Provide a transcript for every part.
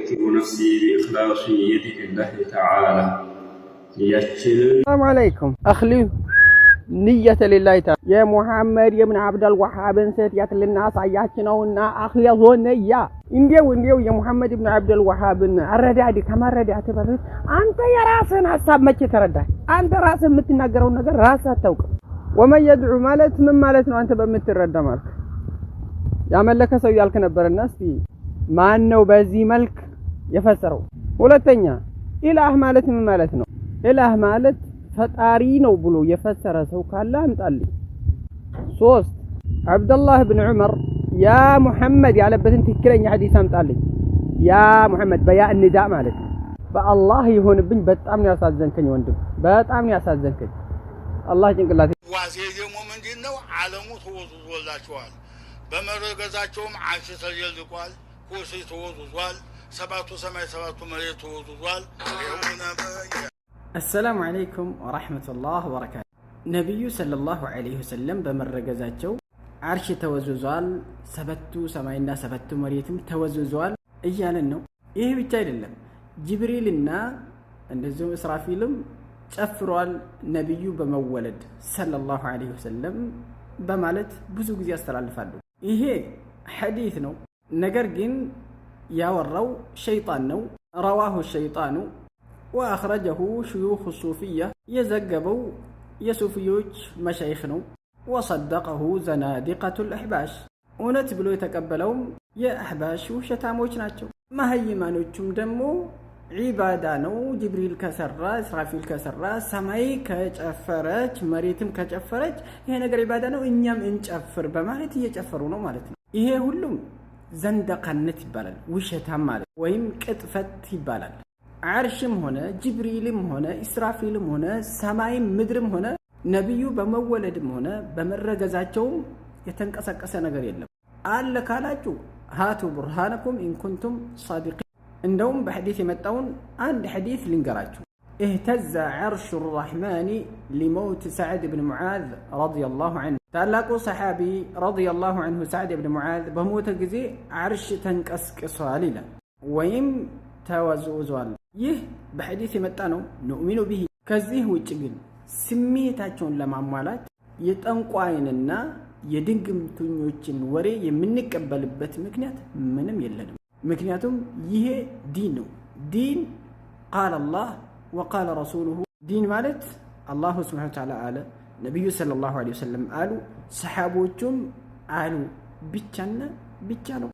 وأذكر نفسي بإخلاص نيتي لله تعالى. السلام عليكم أخلي نية لله تعالى يا محمد يا ابن عبد الوهاب ستيات للناس عياتنا أخلي ظنيا انديو يا محمد ابن عبد الوهاب الردادي كما ردات بفيت أنت يا راسن حساب ما تردى أنت راسن متناقرون نقر راسها توق ومن يدعو مالت من مالتنا أنت بمتردى مالك يا ملك سوي يالك نبر الناس في ما أنه بزي ملك يفسروا ولا تنيا إله مالت من مالتنا إله مالت ፈጣሪ ነው ብሎ የፈሰረ ሰው ካለ አምጣልኝ። 3 አብዱላህ ኢብኑ ዑመር ያ ሙሐመድ ያለበትን ትክክለኛ ሐዲስ አምጣልኝ። ያ ሙሐመድ በያ እንዳ ማለት በአላህ ይሆንብኝ በጣም ነው ያሳዘንከኝ ወንድም፣ በጣም ነው ያሳዘንከኝ። አላህ ጭንቅላት ዋዜ ደግሞ ምንድነው ዓለሙ ተወዝወላቸዋል። በመረገዛቸውም ዓርሽ ተጀልቋል፣ ኩርሲ ተወዝዟል፣ ሰባቱ ሰማይ ሰባቱ መሬት ተወዝዟል። السلام عليكم ورحمة الله وبركاته. نبي صلى الله عليه وسلم بمرقزاتشو عرش توزوزوال سبتو سماينا سبتو مريتم توزوزوال ايالنو ايه بيتايل اللم جبريلنا اندزوم اسرافيلم تشفروال نبيو بمولد صلى الله عليه وسلم بمالت بزو غزي استرالفالو ايه حديث نو نجر جن ياورو شيطان نو رواه الشيطان وأخرجه شيوخ الصوفية يزقبوا يسوفيوش مشايخنو وصدقه زنادقة الأحباش ونتبلو يتقبلهم يا أحباش وشتاموش ناتشو ما هي مانوشم دمو عبادانو جبريل كسرة إسرافيل كسرة سماي كجفرج مريتم كجفرج هي نقر عبادانو إنيام إنجفر بمالتي يجفرونو مالتنا إيه هلوم زندقانت يبالال وشتام مالت ويم كتفت يبالال عرشم هنا جبريلم هنا إسرافيلم هنا سماي مدرم هنا نبيو بمولدم هنا بمرقزاتهم يتنقسق نغير يلم قال لك علاجو هاتوا برهانكم إن كنتم صادقين عندهم بحديث متاون عند حديث لنقراجو اهتز عرش الرحمن لموت سعد بن معاذ رضي الله عنه تلاقوا صحابي رضي الله عنه سعد بن معاذ بموت جزي عرش تنقسق صاللا ويم توزوزوال ይህ በሐዲስ የመጣ ነው نؤمن به ከዚህ ውጭ ግን ስሜታቸውን ለማሟላት የጠንቋይንና የድንግምተኞችን ወሬ የምንቀበልበት ምክንያት ምንም የለንም። ምክንያቱም ይሄ ዲን ነው። ዲን قال الله وقال رسوله ዲን ማለት አላሁ ሱብሓነሁ ወተዓላ አለ፣ ነብዩ ሰለላሁ ዐለይሂ ወሰለም አሉ፣ ሰሃቦቹም አሉ። ብቻና ብቻ ነው።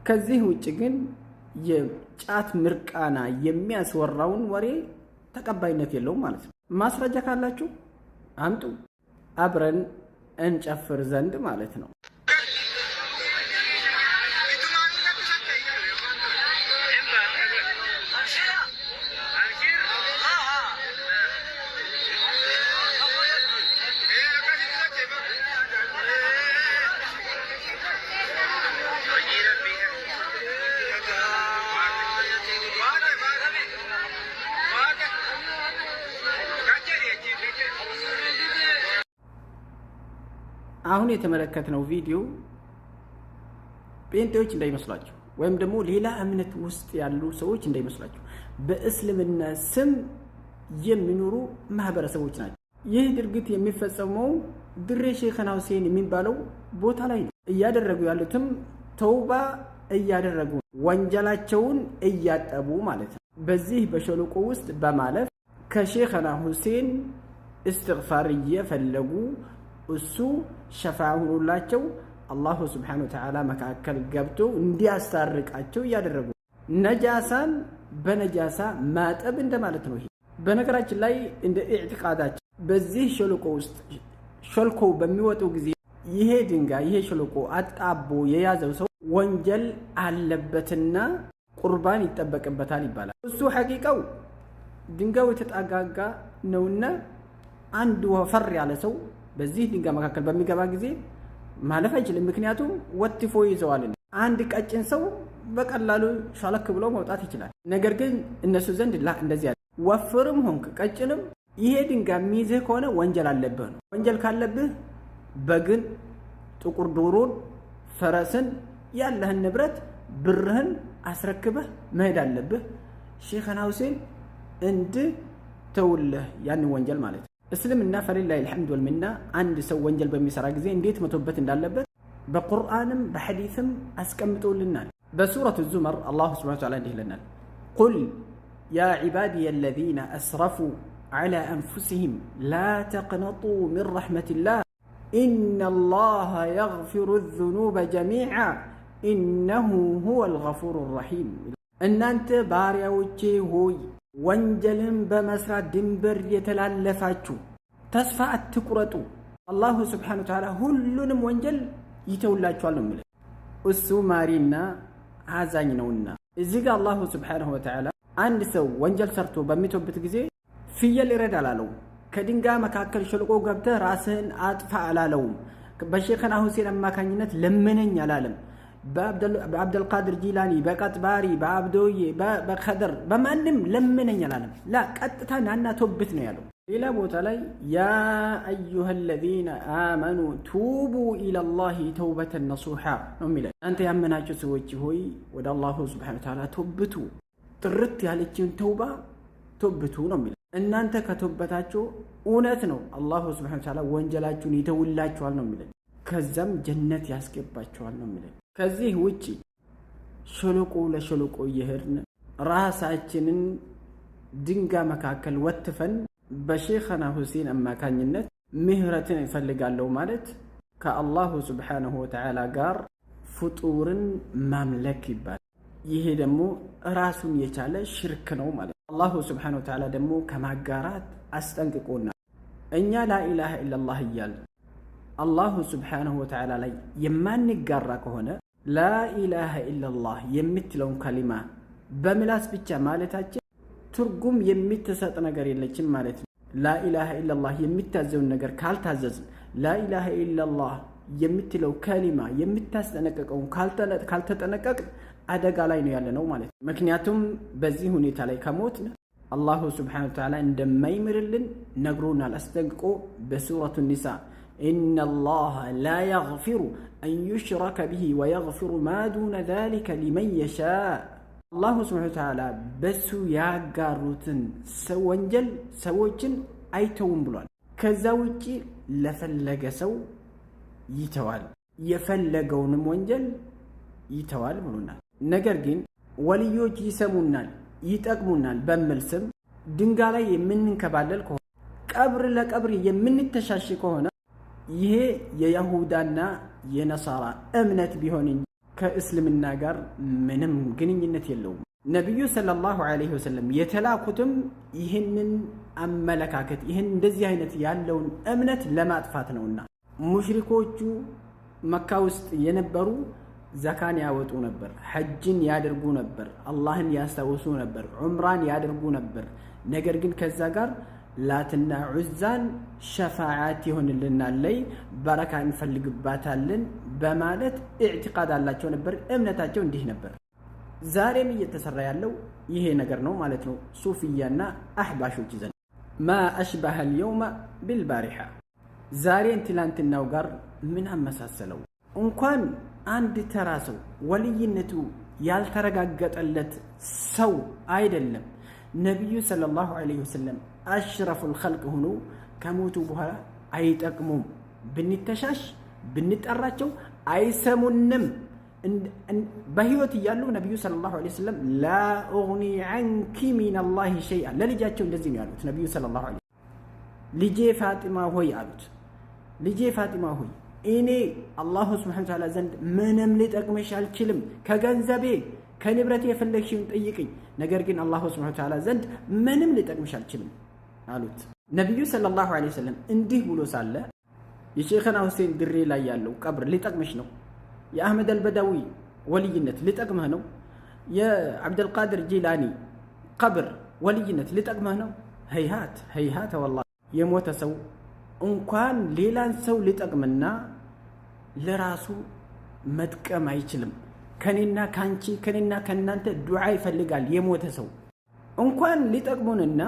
ከዚህ ውጭ ግን የጫት ምርቃና የሚያስወራውን ወሬ ተቀባይነት የለውም ማለት ነው። ማስረጃ ካላችሁ አምጡ፣ አብረን እንጨፍር ዘንድ ማለት ነው። አሁን የተመለከትነው ቪዲዮ ጴንጤዎች እንዳይመስላችሁ ወይም ደግሞ ሌላ እምነት ውስጥ ያሉ ሰዎች እንዳይመስላችሁ በእስልምና ስም የሚኖሩ ማህበረሰቦች ናቸው። ይህ ድርጊት የሚፈጸመው ድሬ ሼኽና ሁሴን የሚባለው ቦታ ላይ ነው። እያደረጉ ያሉትም ተውባ እያደረጉ ወንጀላቸውን እያጠቡ ማለት ነው። በዚህ በሸለቆ ውስጥ በማለፍ ከሼኽና ሁሴን እስትግፋር እየፈለጉ እሱ ሸፋዓ ሆኖላቸው አላሁ ሱብሓነሁ ወተዓላ መካከል ገብቶ እንዲያስታርቃቸው እያደረጉ ነጃሳን በነጃሳ ማጠብ እንደማለት ነው። ይሄ በነገራችን ላይ እንደ ኢዕቲቃዳችን በዚህ ሸለቆ ውስጥ ሸልኮ በሚወጡ ጊዜ ይሄ ድንጋይ ይሄ ሸለቆ አጣቦ የያዘው ሰው ወንጀል አለበትና ቁርባን ይጠበቅበታል ይባላል። እሱ ሐቂቃው ድንጋዩ የተጣጋጋ ነውና አንድ ወፈር ያለ ሰው በዚህ ድንጋይ መካከል በሚገባ ጊዜ ማለፍ አይችልም። ምክንያቱም ወጥፎ ይዘዋል። አንድ ቀጭን ሰው በቀላሉ ሻለክ ብሎ መውጣት ይችላል። ነገር ግን እነሱ ዘንድ እንደዚህ ያለ ወፍርም ሆንክ ቀጭንም ይሄ ድንጋይ የሚይዝህ ከሆነ ወንጀል አለብህ ነው። ወንጀል ካለብህ በግን፣ ጥቁር ዶሮን፣ ፈረስን፣ ያለህን ንብረት ብርህን አስረክበህ መሄድ አለብህ ሼኽና ሁሴን እንድተውልህ ያን ወንጀል ማለት ነው። እስልምና ፈሊላሂ አልሐምዱ ወልሚና አንድ ሰው ወንጀል በሚሰራ ጊዜ እንዴት መተውበት እንዳለበት በቁርአንም በሐዲስም አስቀምጦልናል። በሱረቱ ዙመር አላሁ ሱብሓነሁ ወተዓላ እንዲህ ይለናል፣ ቁል ያ ዒባዲየ አለዚነ አስረፉ ዐላ አንፉሲሂም ላ ተቅነጡ ሚን ረሕመቲላህ ኢነላሀ የግፊሩ ዙኑበ ጀሚዓ ኢነሁ ሁወል ገፉሩ ረሒም። እናንተ ባሪያዎቼ ሆይ ወንጀልን በመስራት ድንበር የተላለፋችሁ ተስፋ አትቁረጡ፣ አላሁ ስብሓነሁ ወተዓላ ሁሉንም ወንጀል ይተውላችኋል ነው የሚለው። እሱ ማሪና አዛኝ ነውና። እዚህ ጋር አላሁ ስብሓነሁ ወተዓላ አንድ ሰው ወንጀል ሰርቶ በሚተውበት ጊዜ ፍየል ይረድ አላለውም። ከድንጋይ መካከል ሸለቆ ገብተህ ራስህን አጥፋ አላለውም። በሼኽና ሁሴን አማካኝነት ለመነኝ አላለም። በአብደልቃድር ጂላኒ፣ በቀጥባሪ፣ በአብዶዬ፣ በከደር በማንም ለመነኝ አላለም። ላ ቀጥታ ናና ተውበት ነው ያለው። ሌላ ቦታ ላይ ያ አዩሃ አለዚነ አመኑ ቱቡ ኢለላሂ ተውበተን ነሱሓ ነው የሚለው። እናንተ ያመናችሁ ሰዎች ሆይ ወደ አላሁ ስብሓነሁ ወተዓላ ተውብቱ፣ ጥርት ያለችን ተውባ ተውብቱ ነው የሚለው። እናንተ ከተውበታችሁ እውነት ነው አላሁ ስብሓነሁ ወተዓላ ወንጀላችሁን ይተውላችኋል ነው የሚለው። ከዛም ጀነት ያስገባችኋል ነው የሚለው። ከዚህ ውጪ ሸለቆ ለሸለቆ እየሄድን ራሳችንን ድንጋይ መካከል ወትፈን በሼኽና ሁሴን አማካኝነት ምህረትን ይፈልጋለሁ ማለት ከአላሁ ስብሓነሁ ወተዓላ ጋር ፍጡርን ማምለክ ይባላል። ይሄ ደግሞ ራሱን የቻለ ሽርክ ነው ማለት ነው። አላሁ ስብሓነሁ ወተዓላ ደግሞ ከማጋራት አስጠንቅቆናል። እኛ ላኢላሃ ኢለላህ እያልን አላሁ ስብሓነሁ ወተዓላ ላይ የማንጋራ ከሆነ ላኢላሃ ኢለላህ የምትለውን ከሊማ በምላስ ብቻ ማለታችን ትርጉም የሚትሰጥ ነገር የለችም ማለት ነው። ላኢላሃ ኢለላህ የሚታዘውን ነገር ካልታዘዝን፣ ላኢላሃ ኢለላህ የምትለው ከሊማ የምታስጠነቀቀውን ካልተጠነቀቅን አደጋ ላይ ነው ያለ ነው ማለት ነው። ምክንያቱም በዚህ ሁኔታ ላይ ከሞትን አላሁ ስብሓነሁ ወተዓላ እንደማይምርልን ነግሮናል አስጠንቅቆ በሱረቱ ኒሳ ኢነላሀ ላ የግፊሩ አን ዩሽረከ ቢሂ ወየግፊሩ ማ ዱነ ዛሊከ ሊመን የሻእ። አላሁ ስብሓነሁ ወተዓላ በሱ ያጋሩትን ወንጀል ሰዎችን አይተውም ብሏል። ከዛ ውጪ ለፈለገ ሰው ይተዋል፣ የፈለገውንም ወንጀል ይተዋል ብሎናል። ነገር ግን ወልዮች ይሰሙናል፣ ይጠቅሙናል በሚል ስም ድንጋይ ላይ የምንንከባለል ከሆነ፣ ቀብር ለቀብር የምንተሻሽ ከሆነ ይሄ የይሁዳና የነሳራ እምነት ቢሆን እንጂ ከእስልምና ጋር ምንም ግንኙነት የለውም። ነቢዩ ሰለላሁ ዐለይሂ ወሰለም የተላኩትም ይህንን አመለካከት ይህን እንደዚህ አይነት ያለውን እምነት ለማጥፋት ነውና ሙሽሪኮቹ መካ ውስጥ የነበሩ ዘካን ያወጡ ነበር፣ ሐጅን ያደርጉ ነበር፣ አላህን ያስታውሱ ነበር፣ ዑምራን ያደርጉ ነበር። ነገር ግን ከዛ ጋር ላትና ዑዛን ሸፋዓት ይሆንልናል ላይ በረካ እንፈልግባታለን በማለት ኢዕቲቃድ አላቸው ነበር። እምነታቸው እንዲህ ነበር። ዛሬም እየተሰራ ያለው ይሄ ነገር ነው ማለት ነው። ሱፊያና አህባሾች ዘንድ ማ አሽበሀ አልየውመ ቢልባሪሓ፣ ዛሬን ትላንትናው ጋር ምን አመሳሰለው? እንኳን አንድ ተራ ሰው ወልይነቱ ያልተረጋገጠለት ሰው አይደለም ነቢዩ ሰለላሁ ዐለይሂ ወሰለም አሽረፉል ኸልቅ ሆኖ ከሞቱ በኋላ አይጠቅሙም። ብንተሻሽ ብንጠራቸው አይሰሙንም። በህይወት እያሉ ነቢዩ ሰለላሁ ዐለይሂ ወሰለም ላ ኡግኒ ዐንኪ ሚነላሂ ሸይአ፣ ለልጃቸው እንደዚህ ነው ያሉት ነቢዩ ሰለላሁ ዐለይሂ ወሰለም። ልጄ ፋጢማ ሆይ አሉት፣ ልጄ ፋጢማ ሆይ እኔ አላሁ ስብሓነሁ ወተዓላ ዘንድ ምንም ሊጠቅምሽ አልችልም። ከገንዘቤ ከንብረቴ የፈለግሽውን ጠይቅኝ፣ ነገር ግን አላሁ ስብሓነሁ ወተዓላ ዘንድ ምንም ሊጠቅምሽ አልችልም አሉት። ነቢዩ ሰለላሁ ዐለይሂ ወሰለም እንዲህ ብሎ ሳለ የሼኽና ሁሴን ድሬ ላይ ያለው ቀብር ሊጠቅምሽ ነው? የአህመድ አልበዳዊ ወልይነት ሊጠቅምህ ነው? የአብደልቃድር ጂላኒ ቀብር ወልይነት ሊጠቅምህ ነው? ሀይሃት ሀይሃት ወላሂ። የሞተ ሰው እንኳን ሌላን ሰው ሊጠቅምና ለራሱ መጥቀም አይችልም። ከኔና ካንቺ ከኔና ከናንተ ዱዓ ይፈልጋል የሞተ ሰው። እንኳን ሊጠቅሙንና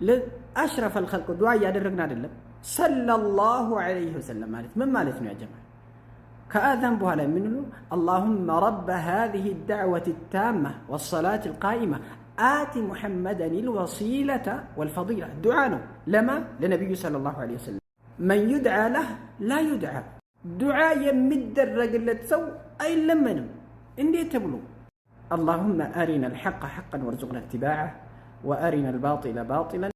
ለአሽረፈል ኸልቅ ዱዓ እያደረግን አይደለም። ሰለላሁ ዐለይሂ ወሰለም ማለት ምን ማለት ነው ያ ጀማዓ? كآذان بوهلا منه اللهم رب هذه الدعوة التامة والصلاة القائمة آت محمدا الوسيلة والفضيلة. دعاء لما لنبي صلى الله عليه وسلم. من يدعى له لا يدعى. دعاء يمد الرجل تسو أي لمنم إندي تبلو. اللهم أرنا الحق حقا وارزقنا اتباعه وأرنا الباطل باطلا